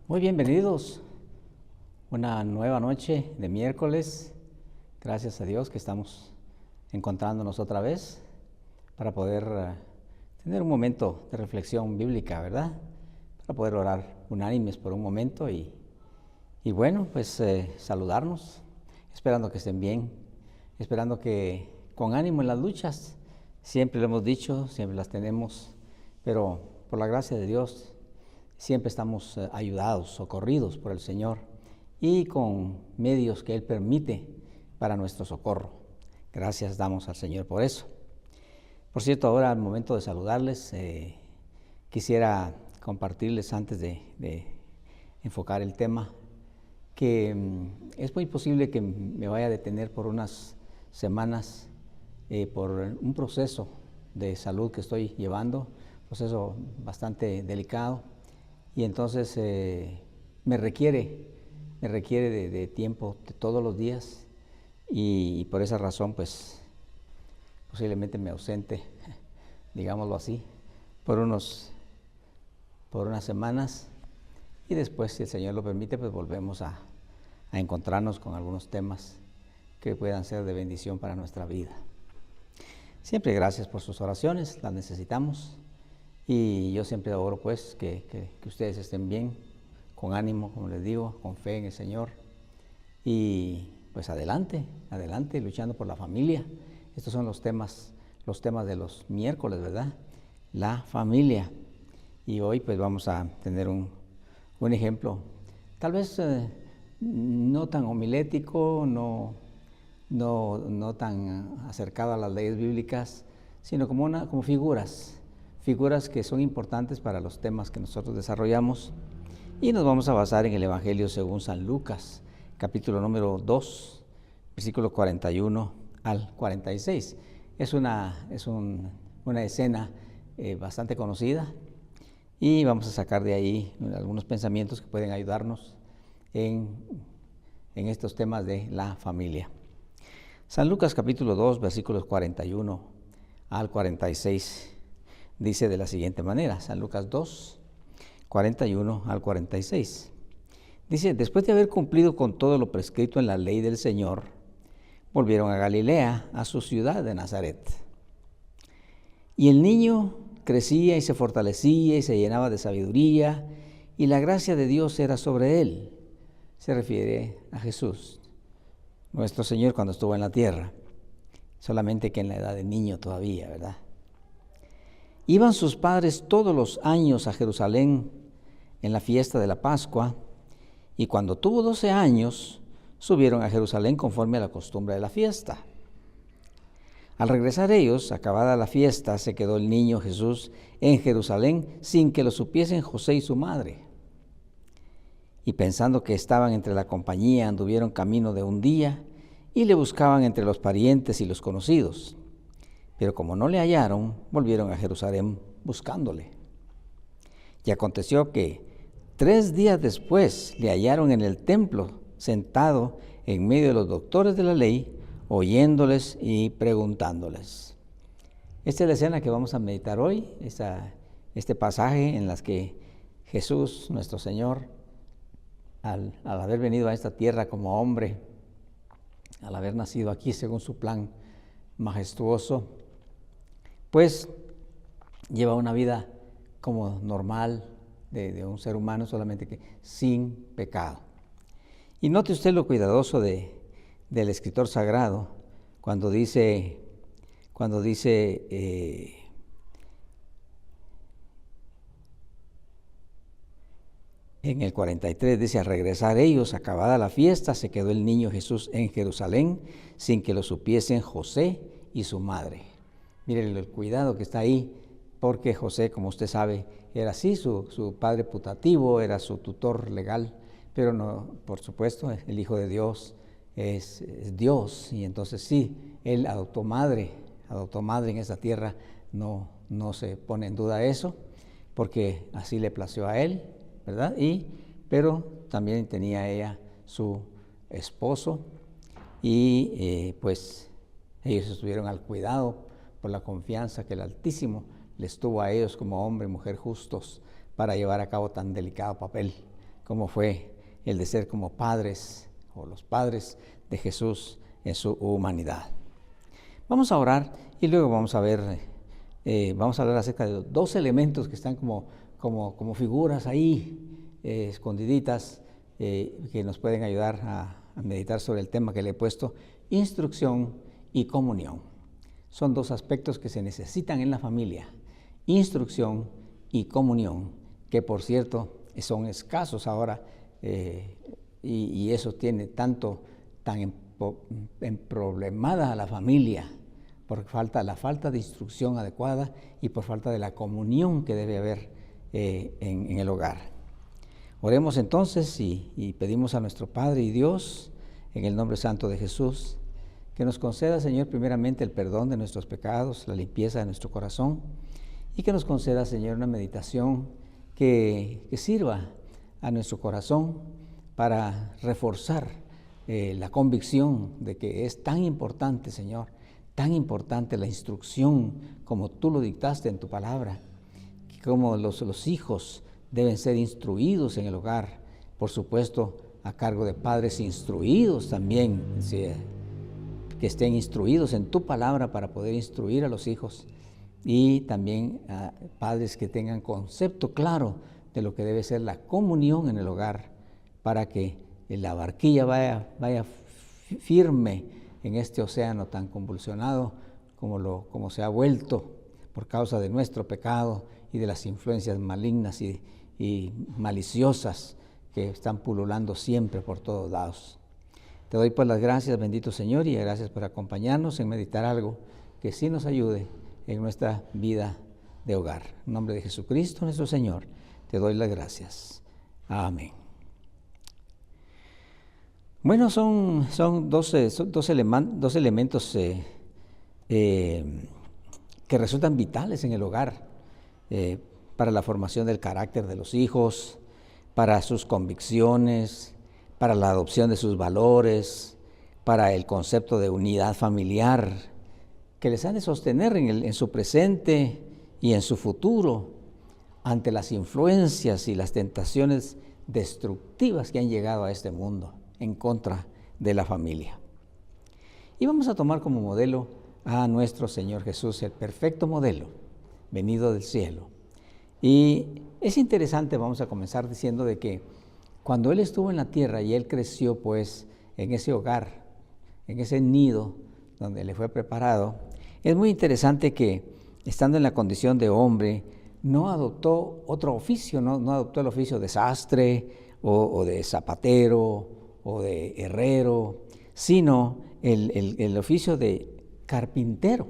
Muy bienvenidos. Una nueva noche de miércoles. Gracias a Dios que estamos encontrándonos otra vez para poder tener un momento de reflexión bíblica, ¿verdad? Para poder orar unánimes por un momento y bueno, pues saludarnos, esperando que estén bien, esperando que con ánimo en las luchas, siempre lo hemos dicho, siempre las tenemos, pero por la gracia de Dios siempre estamos ayudados, socorridos por el Señor y con medios que Él permite para nuestro socorro. Gracias damos al Señor por eso. Por cierto, ahora al momento de saludarles, quisiera compartirles antes de enfocar el tema, que es muy posible que me vaya a detener por unas semanas por un proceso de salud que estoy llevando, proceso bastante delicado. Y entonces me requiere de tiempo de todos los días y por esa razón pues posiblemente me ausente, digámoslo así, por unas semanas y después, si el Señor lo permite, pues volvemos a encontrarnos con algunos temas que puedan ser de bendición para nuestra vida. Siempre gracias por sus oraciones, las necesitamos. Y yo siempre oro pues que ustedes estén bien, con ánimo, como les digo, con fe en el Señor. Y pues adelante, luchando por la familia. Estos son los temas de los miércoles, ¿verdad? La familia. Y hoy pues vamos a tener un ejemplo, tal vez no tan homilético, no tan acercado a las leyes bíblicas, sino como figuras que son importantes para los temas que nosotros desarrollamos, y nos vamos a basar en el Evangelio según San Lucas, capítulo número 2, versículo 41 al 46. Es una escena bastante conocida y vamos a sacar de ahí algunos pensamientos que pueden ayudarnos en estos temas de la familia. San Lucas capítulo 2, versículos 41 al 46. Dice de la siguiente manera, San Lucas 2, 41 al 46. Dice, después de haber cumplido con todo lo prescrito en la ley del Señor, volvieron a Galilea, a su ciudad de Nazaret. Y el niño crecía y se fortalecía y se llenaba de sabiduría, y la gracia de Dios era sobre él. Se refiere a Jesús, nuestro Señor, cuando estuvo en la tierra, solamente que en la edad de niño todavía, ¿verdad? Iban sus padres todos los años a Jerusalén en la fiesta de la Pascua, y cuando tuvo 12 años, subieron a Jerusalén conforme a la costumbre de la fiesta. Al regresar ellos, acabada la fiesta, se quedó el niño Jesús en Jerusalén sin que lo supiesen José y su madre. Y pensando que estaban entre la compañía, anduvieron camino de un día y le buscaban entre los parientes y los conocidos. Pero como no le hallaron, volvieron a Jerusalén buscándole. Y aconteció que 3 días después le hallaron en el templo, sentado en medio de los doctores de la ley, oyéndoles y preguntándoles. Esta es la escena que vamos a meditar hoy, este pasaje en las que Jesús, nuestro Señor, al haber venido a esta tierra como hombre, al haber nacido aquí según su plan majestuoso, pues lleva una vida como normal de un ser humano, solamente que sin pecado. Y note usted lo cuidadoso del escritor sagrado cuando dice en el 43, dice, al regresar ellos, acabada la fiesta, se quedó el niño Jesús en Jerusalén sin que lo supiesen José y su madre. Miren el cuidado que está ahí, porque José, como usted sabe, era así, su padre putativo, era su tutor legal, pero no, por supuesto, el Hijo de Dios es Dios, y entonces sí, él adoptó madre en esa tierra, no se pone en duda eso, porque así le plació a él, ¿verdad? Pero también tenía ella su esposo, y pues ellos estuvieron al cuidado por la confianza que el Altísimo les tuvo a ellos como hombre y mujer justos para llevar a cabo tan delicado papel cómo fue el de ser como padres o los padres de Jesús en su humanidad. Vamos a orar y luego vamos a ver, vamos a hablar acerca de dos elementos que están como figuras ahí, escondiditas, que nos pueden ayudar a meditar sobre el tema que le he puesto: instrucción y comunión. Son dos aspectos que se necesitan en la familia: instrucción y comunión, que por cierto son escasos ahora, y eso tiene tan emproblemada a la familia por la falta de instrucción adecuada y por falta de la comunión que debe haber en el hogar. Oremos entonces y pedimos a nuestro Padre y Dios, en el nombre santo de Jesús, que nos conceda, Señor, primeramente el perdón de nuestros pecados, la limpieza de nuestro corazón, y que nos conceda, Señor, una meditación que sirva a nuestro corazón para reforzar la convicción de que es tan importante, Señor, tan importante la instrucción como tú lo dictaste en tu palabra, como los hijos deben ser instruidos en el hogar, por supuesto, a cargo de padres instruidos también, que estén instruidos en tu palabra para poder instruir a los hijos, y también a padres que tengan concepto claro de lo que debe ser la comunión en el hogar, para que la barquilla vaya firme en este océano tan convulsionado como se ha vuelto por causa de nuestro pecado y de las influencias malignas y maliciosas que están pululando siempre por todos lados. Te doy pues las gracias, bendito Señor, y gracias por acompañarnos en meditar algo que sí nos ayude en nuestra vida de hogar. En nombre de Jesucristo nuestro Señor, te doy las gracias. Amén. Bueno, son dos elementos que resultan vitales en el hogar, para la formación del carácter de los hijos, para sus convicciones, para la adopción de sus valores, para el concepto de unidad familiar, que les han de sostener en su presente y en su futuro ante las influencias y las tentaciones destructivas que han llegado a este mundo en contra de la familia. Y vamos a tomar como modelo a nuestro Señor Jesús, el perfecto modelo, venido del cielo. Y es interesante, vamos a comenzar diciendo de que cuando Él estuvo en la tierra y Él creció pues en ese hogar, en ese nido donde le fue preparado, es muy interesante que estando en la condición de hombre, no adoptó otro oficio, no adoptó el oficio de sastre o de zapatero o de herrero, sino el oficio de carpintero,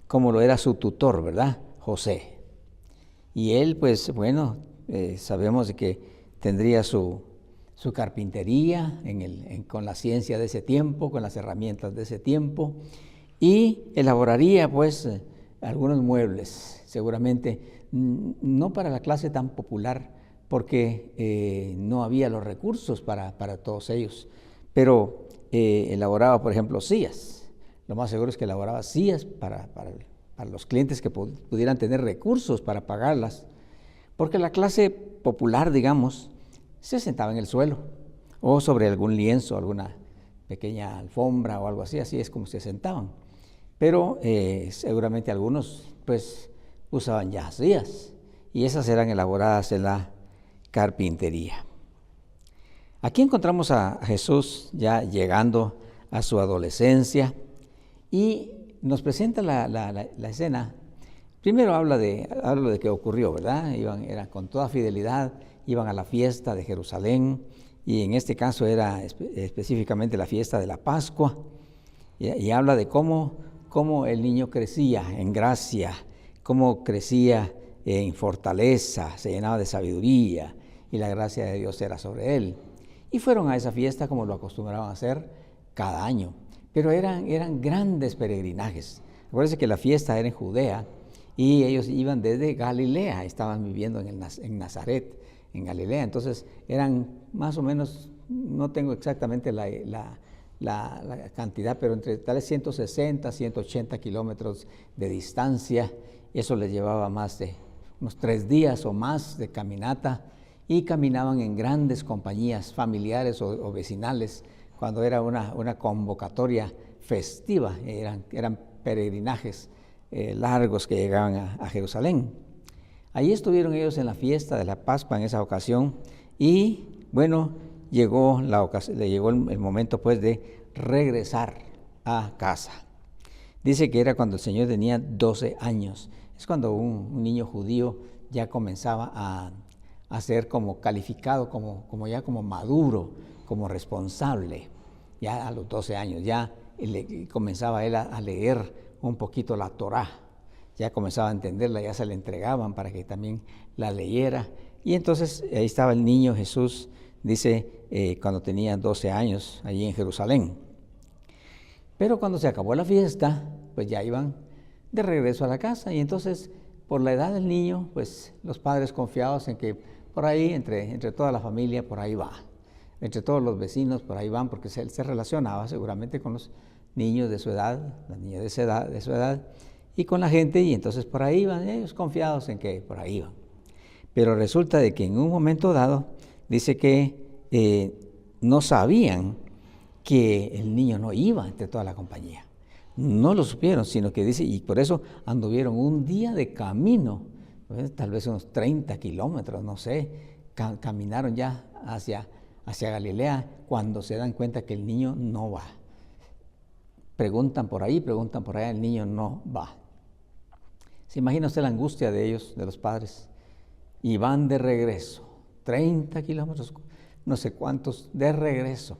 como lo era su tutor, ¿verdad? José. Y él, pues bueno, sabemos de que tendría su carpintería con la ciencia de ese tiempo, con las herramientas de ese tiempo, y elaboraría pues algunos muebles, seguramente no para la clase tan popular, porque no había los recursos para todos ellos, pero elaboraba, por ejemplo, sillas. Lo más seguro es que elaboraba sillas para los clientes que pudieran tener recursos para pagarlas, porque la clase popular, digamos, se sentaba en el suelo o sobre algún lienzo, alguna pequeña alfombra o algo así es como se sentaban. Pero seguramente algunos pues usaban ya sillas, y esas eran elaboradas en la carpintería. Aquí encontramos a Jesús ya llegando a su adolescencia y nos presenta la escena. Primero habla de qué ocurrió, ¿verdad? Eran con toda fidelidad, iban a la fiesta de Jerusalén, y en este caso era específicamente la fiesta de la Pascua, y habla de cómo el niño crecía en gracia, cómo crecía en fortaleza, se llenaba de sabiduría, y la gracia de Dios era sobre él. Y fueron a esa fiesta como lo acostumbraban a hacer cada año, pero eran grandes peregrinajes. Acuérdense que la fiesta era en Judea, y ellos iban desde Galilea, estaban viviendo en Nazaret, en Galilea. Entonces eran más o menos, no tengo exactamente la cantidad, pero entre tales 160, 180 kilómetros de distancia. Eso les llevaba más de unos 3 días o más de caminata, y caminaban en grandes compañías familiares o vecinales cuando era una convocatoria festiva, eran peregrinajes largos que llegaban a Jerusalén. Allí estuvieron ellos en la fiesta de la Pascua en esa ocasión y bueno, llegó el momento pues de regresar a casa. Dice que era cuando el Señor tenía 12 años. Es cuando un niño judío ya comenzaba a ser como calificado, como maduro, como responsable. Ya a los 12 años, ya comenzaba él a leer un poquito la Torá. Ya comenzaba a entenderla, ya se le entregaban para que también la leyera. Y entonces ahí estaba el niño Jesús, dice, cuando tenía 12 años, allí en Jerusalén. Pero cuando se acabó la fiesta, pues ya iban de regreso a la casa. Y entonces, por la edad del niño, pues los padres confiados en que por ahí, entre toda la familia, por ahí va. Entre todos los vecinos, por ahí van, porque se relacionaba seguramente con los niños de su edad, las niñas de su edad, y con la gente, y entonces por ahí van, ellos confiados en que por ahí van. Pero resulta de que en un momento dado, dice que no sabían que el niño no iba entre toda la compañía. No lo supieron, sino que dice, y por eso anduvieron un día de camino, tal vez unos 30 kilómetros, no sé, caminaron ya hacia Galilea cuando se dan cuenta que el niño no va. Preguntan por ahí, preguntan por allá, el niño no va. ¿Se imagina usted la angustia de ellos, de los padres? Y van de regreso, 30 kilómetros, no sé cuántos, de regreso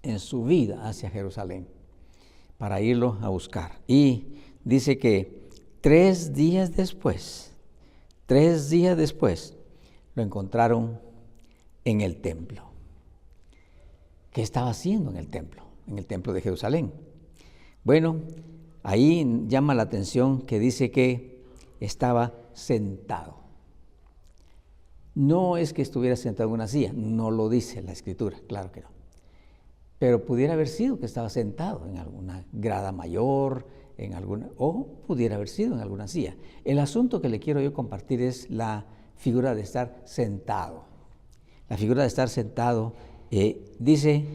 en su vida hacia Jerusalén para irlo a buscar. Y dice que 3 días después, lo encontraron en el templo. ¿Qué estaba haciendo en el templo de Jerusalén? Bueno, ahí llama la atención que dice que estaba sentado. No es que estuviera sentado en una silla, no lo dice la Escritura, claro que no. Pero pudiera haber sido que estaba sentado en alguna grada mayor, o pudiera haber sido en alguna silla. El asunto que le quiero yo compartir es la figura de estar sentado. La figura de estar sentado dice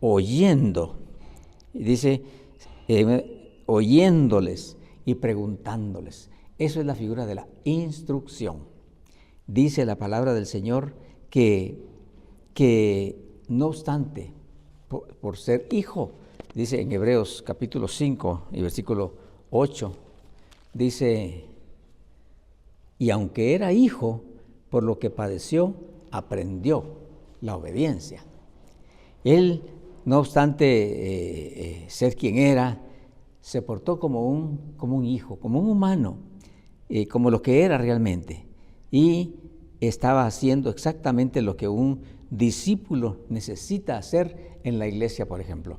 oyendo, dice oyéndoles y preguntándoles. Eso es la figura de la instrucción. Dice la palabra del Señor que no obstante, por ser hijo, dice en Hebreos capítulo 5 y versículo 8, dice, y aunque era hijo, por lo que padeció, aprendió la obediencia. Él, no obstante ser quien era, se portó como un hijo, como un humano, como lo que era realmente. Y estaba haciendo exactamente lo que un discípulo necesita hacer en la iglesia, por ejemplo.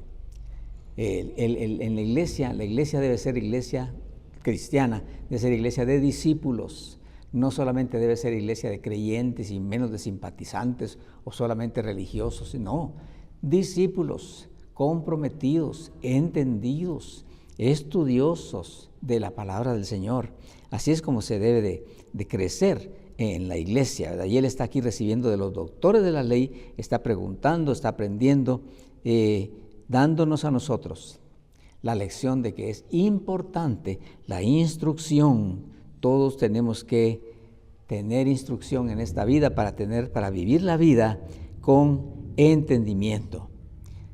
En la iglesia debe ser iglesia cristiana, debe ser iglesia de discípulos. No solamente debe ser iglesia de creyentes y menos de simpatizantes o solamente religiosos, no, discípulos comprometidos, entendidos, estudiosos de la palabra del Señor. Así es como se debe de crecer en la iglesia, ¿verdad? Y él está aquí recibiendo de los doctores de la ley, está preguntando, está aprendiendo, dándonos a nosotros la lección de que es importante la instrucción. Todos tenemos que tener instrucción en esta vida para vivir la vida con entendimiento.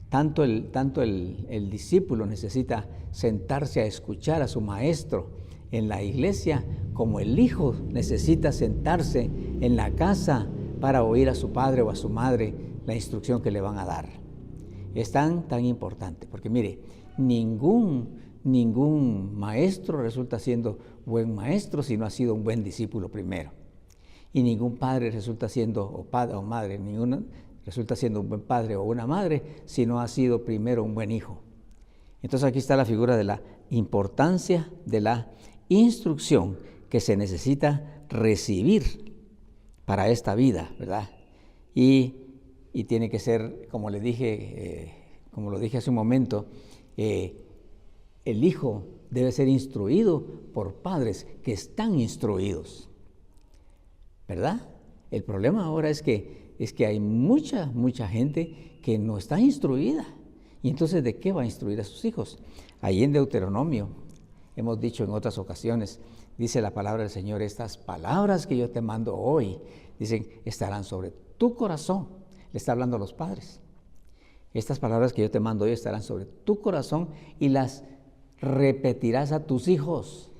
Tanto el discípulo necesita sentarse a escuchar a su maestro en la iglesia, como el hijo necesita sentarse en la casa para oír a su padre o a su madre la instrucción que le van a dar. Es tan importante, porque mire, ningún maestro resulta siendo buen maestro si no ha sido un buen discípulo primero. Y ningún padre resulta siendo, o madre, resulta siendo un buen padre o una madre si no ha sido primero un buen hijo. Entonces aquí está la figura de la importancia de la instrucción que se necesita recibir para esta vida, ¿verdad? Y tiene que ser, como lo dije hace un momento, el hijo debe ser instruido por padres que están instruidos, ¿verdad? El problema ahora es que hay mucha gente que no está instruida. Y entonces, ¿de qué va a instruir a sus hijos? Ahí en Deuteronomio, hemos dicho en otras ocasiones, dice la palabra del Señor, estas palabras que yo te mando hoy, dicen, estarán sobre tu corazón. Le está hablando a los padres. Estas palabras que yo te mando hoy estarán sobre tu corazón y las repetirás a tus hijos.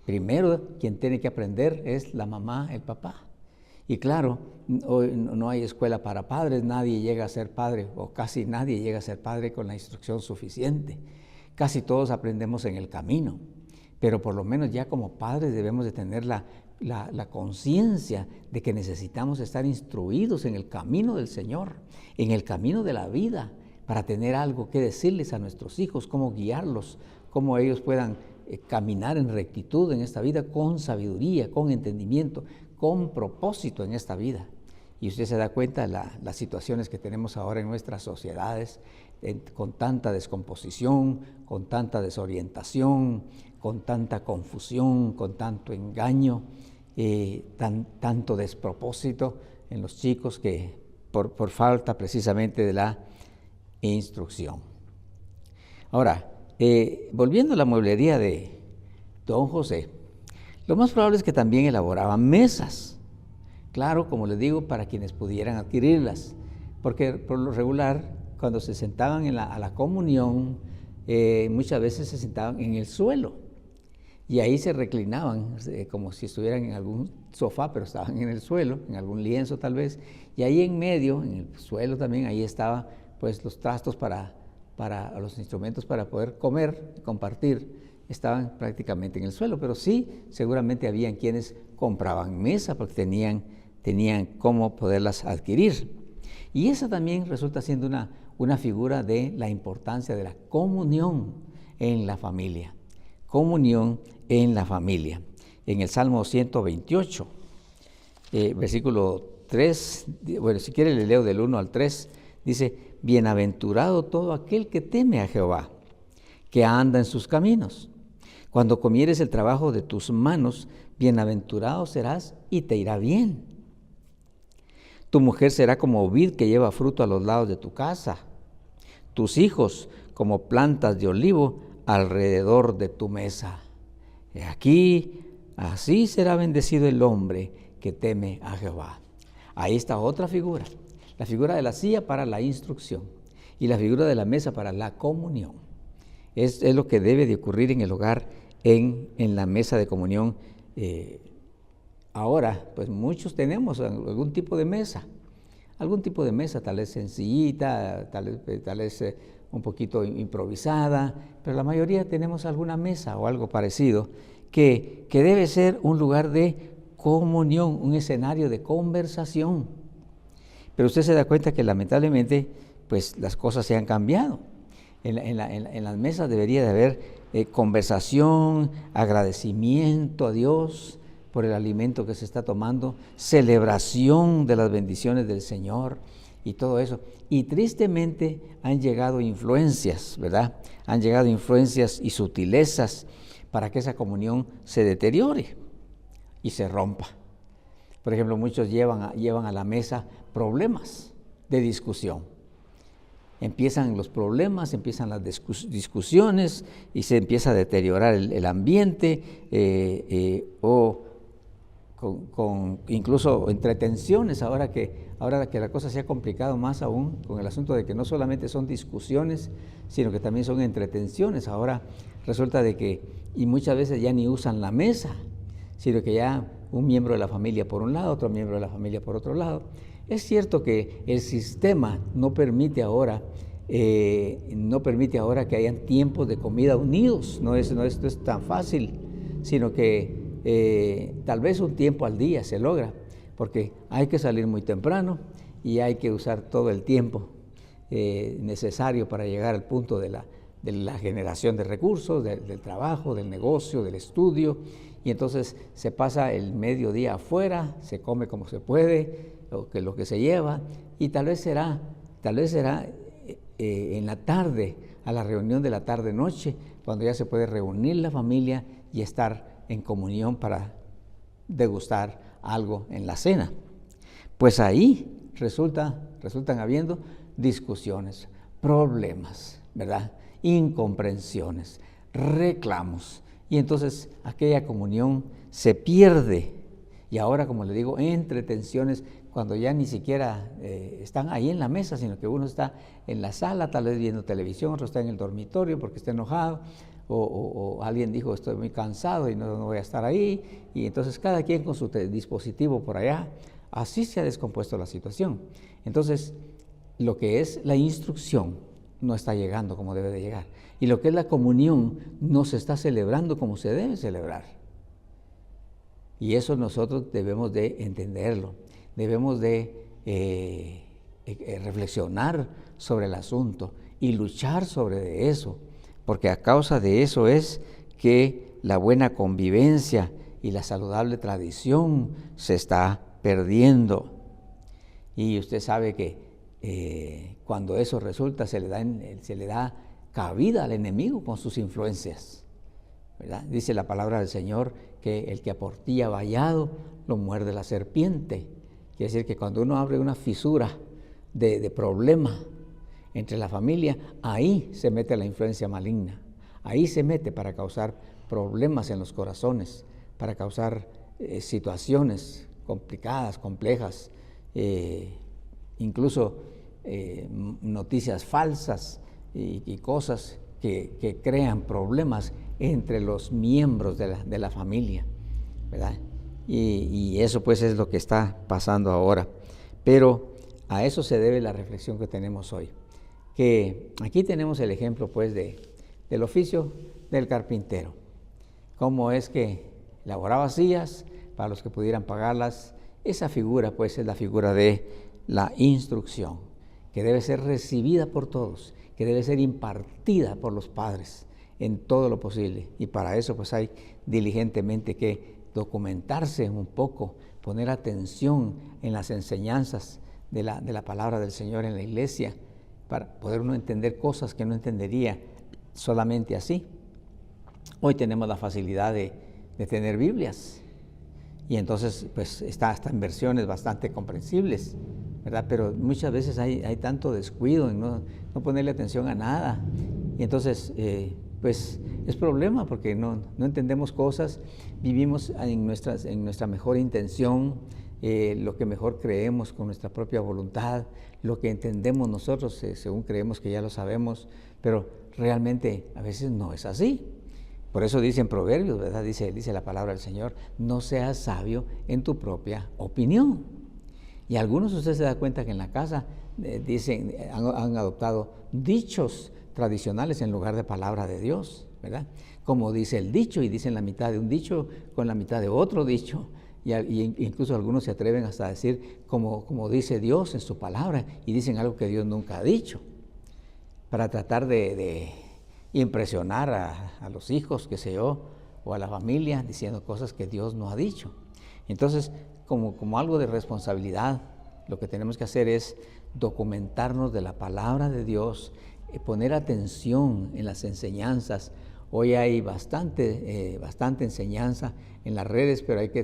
Primero, quien tiene que aprender es la mamá, el papá. Y claro, hoy no hay escuela para padres, nadie llega a ser padre, o casi nadie llega a ser padre con la instrucción suficiente. Casi todos aprendemos en el camino, pero por lo menos ya como padres debemos de tener la conciencia de que necesitamos estar instruidos en el camino del Señor, en el camino de la vida, para tener algo que decirles a nuestros hijos, cómo guiarlos, cómo ellos puedan caminar en rectitud en esta vida, con sabiduría, con entendimiento, con propósito en esta vida. Y usted se da cuenta de las situaciones que tenemos ahora en nuestras sociedades, con tanta descomposición, con tanta desorientación, con tanta confusión, con tanto engaño, tanto despropósito en los chicos que por falta precisamente de la instrucción. Ahora, volviendo a la mueblería de don José, lo más probable es que también elaboraban mesas. Claro, como les digo, para quienes pudieran adquirirlas, porque por lo regular, cuando se sentaban a la comunión, muchas veces se sentaban en el suelo y ahí se reclinaban, como si estuvieran en algún sofá, pero estaban en el suelo, en algún lienzo tal vez, y ahí en medio, en el suelo también, ahí estaban pues los trastos para los instrumentos para poder comer, compartir, estaban prácticamente en el suelo, pero sí, seguramente habían quienes compraban mesa porque tenían cómo poderlas adquirir. Y esa también resulta siendo una figura de la importancia de la comunión en la familia. Comunión en la familia. En el Salmo 128, versículo 3, bueno, si quiere le leo del 1 al 3, dice, bienaventurado todo aquel que teme a Jehová, que anda en sus caminos. Cuando comieres el trabajo de tus manos, bienaventurado serás y te irá bien. Tu mujer será como vid que lleva fruto a los lados de tu casa, tus hijos como plantas de olivo alrededor de tu mesa. He aquí, así será bendecido el hombre que teme a Jehová. Ahí está otra figura, la figura de la silla para la instrucción y la figura de la mesa para la comunión. Es lo que debe de ocurrir en el hogar, en la mesa de comunión. Ahora, pues muchos tenemos algún tipo de mesa, tal vez sencillita, tal vez un poquito improvisada, pero la mayoría tenemos alguna mesa o algo parecido que debe ser un lugar de comunión, un escenario de conversación. Pero usted se da cuenta que lamentablemente pues las cosas se han cambiado. En las mesas debería de haber conversación, agradecimiento a Dios por el alimento que se está tomando, celebración de las bendiciones del Señor y todo eso. Y tristemente han llegado influencias, ¿verdad? Han llegado influencias y sutilezas para que esa comunión se deteriore y se rompa. Por ejemplo, muchos llevan a la mesa problemas de discusión. Empiezan los problemas, empiezan las discusiones y se empieza a deteriorar el ambiente o con incluso entretenciones, ahora que la cosa se ha complicado más aún con el asunto de que no solamente son discusiones, sino que también son entretenciones. Ahora resulta de que, y muchas veces ya ni usan la mesa, sino que ya un miembro de la familia por un lado, otro miembro de la familia por otro lado. Es cierto que el sistema no permite ahora que hayan tiempos de comida unidos, no es tan fácil, sino que tal vez un tiempo al día se logra, porque hay que salir muy temprano y hay que usar todo el tiempo necesario para llegar al punto de la generación de recursos, del trabajo, del negocio, del estudio, y entonces se pasa el mediodía afuera, se come como se puede, lo que se lleva, y tal vez será en la tarde, a la reunión de la tarde-noche, cuando ya se puede reunir la familia y estar en comunión para degustar algo en la cena. pues ahí resultan habiendo discusiones, problemas, ¿verdad? Incomprensiones, reclamos. Y entonces aquella comunión se pierde. Y ahora, como le digo, entre tensiones, cuando ya ni siquiera están ahí en la mesa, sino que uno está en la sala, tal vez viendo televisión, otro está en el dormitorio porque está enojado, o alguien dijo, estoy muy cansado y no voy a estar ahí, y entonces cada quien con su dispositivo por allá. Así se ha descompuesto la situación. Entonces, lo que es la instrucción no está llegando como debe de llegar. Y lo que es la comunión no se está celebrando como se debe celebrar. Y eso nosotros debemos de entenderlo. Debemos de reflexionar sobre el asunto y luchar sobre eso. Porque a causa de eso es que la buena convivencia y la saludable tradición se está perdiendo. Y usted sabe que cuando eso resulta se le da cabida al enemigo con sus influencias, ¿verdad? Dice la palabra del Señor que el que a portilla vallado lo muerde la serpiente. Quiere decir que cuando uno abre una fisura de problema entre la familia, ahí se mete la influencia maligna, ahí se mete para causar problemas en los corazones, para causar situaciones complicadas, complejas, incluso noticias falsas y cosas que crean problemas entre los miembros de la familia, ¿verdad? Y eso pues es lo que está pasando ahora. Pero a eso se debe la reflexión que tenemos hoy. Que aquí tenemos el ejemplo pues del oficio del carpintero. Cómo es que elaboraba sillas para los que pudieran pagarlas. Esa figura pues es la figura de la instrucción, que debe ser recibida por todos, que debe ser impartida por los padres en todo lo posible. Y para eso pues hay diligentemente que documentarse un poco, poner atención en las enseñanzas de la palabra del Señor en la iglesia, para poder uno entender cosas que no entendería solamente así. Hoy tenemos la facilidad de tener Biblias, y entonces pues está hasta en versiones bastante comprensibles, ¿verdad? Pero muchas veces hay tanto descuido en no ponerle atención a nada, y entonces pues es problema porque no entendemos cosas, vivimos en nuestra mejor intención, lo que mejor creemos con nuestra propia voluntad, lo que entendemos nosotros según creemos que ya lo sabemos, pero realmente a veces no es así. Por eso dice en Proverbios, ¿verdad? Dice la palabra del Señor, no seas sabio en tu propia opinión. Y algunos, usted se da cuenta que en la casa han adoptado dichos tradicionales en lugar de palabra de Dios, ¿verdad? Como dice el dicho, y dicen la mitad de un dicho con la mitad de otro dicho, y incluso algunos se atreven hasta a decir como dice Dios en su palabra, y dicen algo que Dios nunca ha dicho, para tratar de impresionar a los hijos, qué sé yo, o a la familia, diciendo cosas que Dios no ha dicho. Entonces, como algo de responsabilidad, lo que tenemos que hacer es documentarnos de la palabra de Dios, poner atención en las enseñanzas. Hoy hay bastante enseñanza en las redes, pero hay que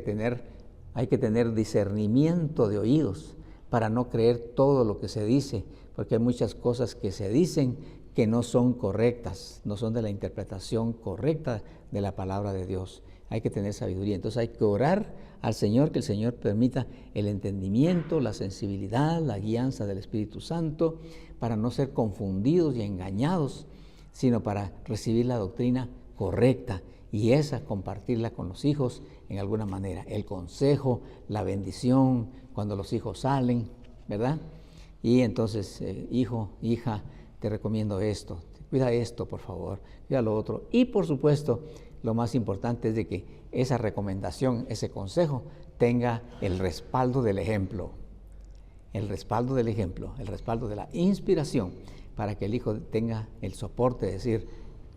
tener discernimiento de oídos para no creer todo lo que se dice, porque hay muchas cosas que se dicen que no son correctas, no son de la interpretación correcta de la palabra de Dios. Hay que tener sabiduría. Entonces hay que orar al Señor, que el Señor permita el entendimiento, la sensibilidad, la guianza del Espíritu Santo, para no ser confundidos y engañados, sino para recibir la doctrina correcta y esa compartirla con los hijos en alguna manera. El consejo, la bendición, cuando los hijos salen, ¿verdad? Y entonces, hijo, hija, te recomiendo esto, cuida esto, por favor, cuida lo otro. Y por supuesto, lo más importante es de que esa recomendación, ese consejo, tenga el respaldo del ejemplo, el respaldo de la inspiración, para que el hijo tenga el soporte de decir,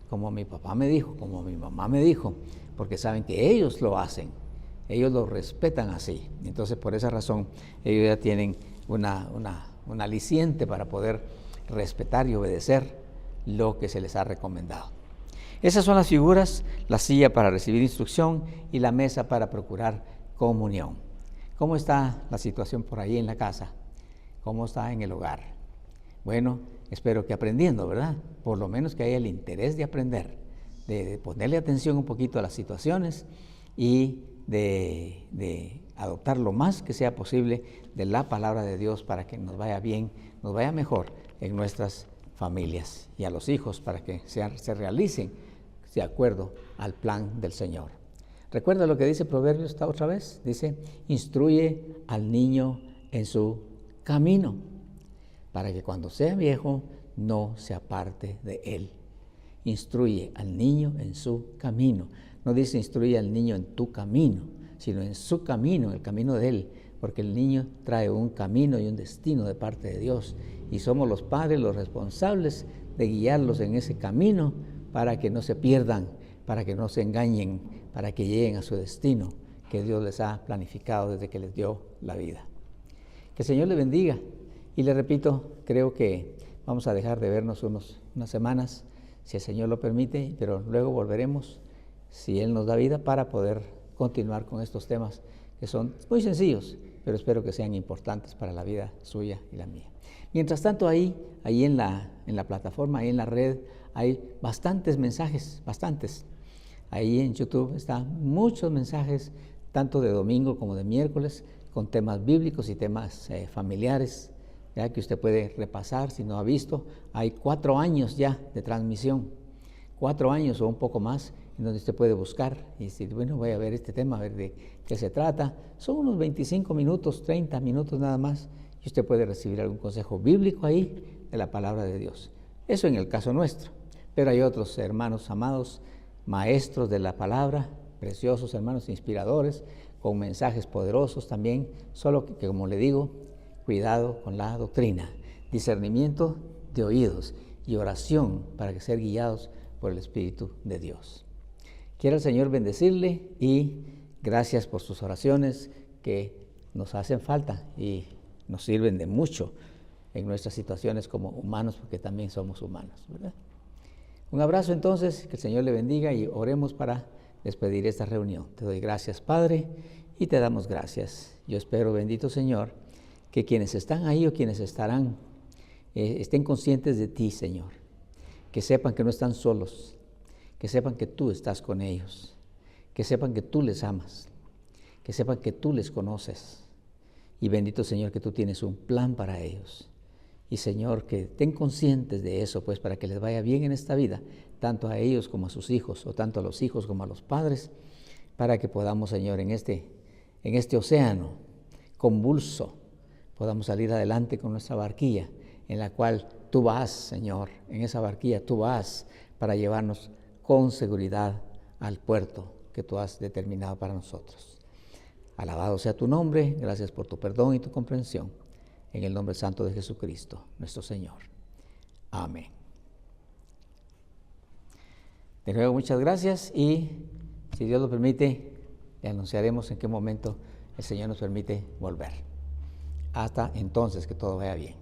como mi papá me dijo, como mi mamá me dijo, porque saben que ellos lo hacen, ellos lo respetan así. Entonces, por esa razón, ellos ya tienen un aliciente para poder respetar y obedecer lo que se les ha recomendado. Esas son las figuras: la silla para recibir instrucción y la mesa para procurar comunión. ¿Cómo está la situación por ahí en la casa? ¿Cómo está en el hogar? Bueno, espero que aprendiendo, ¿verdad? Por lo menos que haya el interés de aprender, de ponerle atención un poquito a las situaciones y de adoptar lo más que sea posible de la palabra de Dios para que nos vaya bien, nos vaya mejor en nuestras familias y a los hijos para que se realicen de acuerdo al plan del Señor. ¿Recuerda lo que dice Proverbios esta otra vez? Dice, instruye al niño en su camino, para que cuando sea viejo no se aparte de él. Instruye al niño en su camino. No dice instruye al niño en tu camino, sino en su camino, el camino de él, porque el niño trae un camino y un destino de parte de Dios, y somos los padres los responsables de guiarlos en ese camino para que no se pierdan, para que no se engañen, para que lleguen a su destino que Dios les ha planificado desde que les dio la vida. Que el Señor le bendiga. Y le repito, creo que vamos a dejar de vernos unas semanas, si el Señor lo permite, pero luego volveremos, si Él nos da vida, para poder continuar con estos temas que son muy sencillos, pero espero que sean importantes para la vida suya y la mía. Mientras tanto, ahí en la plataforma, ahí en la red, hay bastantes mensajes, bastantes. Ahí en YouTube están muchos mensajes, tanto de domingo como de miércoles, con temas bíblicos y temas familiares, ya que usted puede repasar si no ha visto. Hay 4 años ya de transmisión, 4 años o un poco más, en donde usted puede buscar y decir, bueno, voy a ver este tema, a ver de qué se trata. Son unos 25 minutos, 30 minutos nada más, y usted puede recibir algún consejo bíblico ahí de la palabra de Dios. Eso en el caso nuestro, pero hay otros hermanos amados, maestros de la palabra, preciosos hermanos inspiradores, con mensajes poderosos también, solo que como le digo, cuidado con la doctrina, discernimiento de oídos y oración para que sean guiados por el Espíritu de Dios. Quiero el Señor bendecirle y gracias por sus oraciones que nos hacen falta y nos sirven de mucho en nuestras situaciones como humanos, porque también somos humanos, ¿verdad? Un abrazo entonces, que el Señor le bendiga y oremos para despedir esta reunión. Te doy gracias, Padre, y te damos gracias. Yo espero, bendito Señor, que quienes están ahí o quienes estarán estén conscientes de ti, Señor, que sepan que no están solos, que sepan que tú estás con ellos, que sepan que tú les amas, que sepan que tú les conoces, y bendito Señor, que tú tienes un plan para ellos. Y Señor, que estén conscientes de eso, pues para que les vaya bien en esta vida, tanto a ellos como a sus hijos, o tanto a los hijos como a los padres, para que podamos, Señor, en este océano convulso, podamos salir adelante con nuestra barquilla, en la cual tú vas, Señor, en esa barquilla tú vas para llevarnos con seguridad al puerto que tú has determinado para nosotros. Alabado sea tu nombre, gracias por tu perdón y tu comprensión, en el nombre santo de Jesucristo, nuestro Señor. Amén. De nuevo, muchas gracias y, si Dios lo permite, le anunciaremos en qué momento el Señor nos permite volver. Hasta entonces, que todo vaya bien.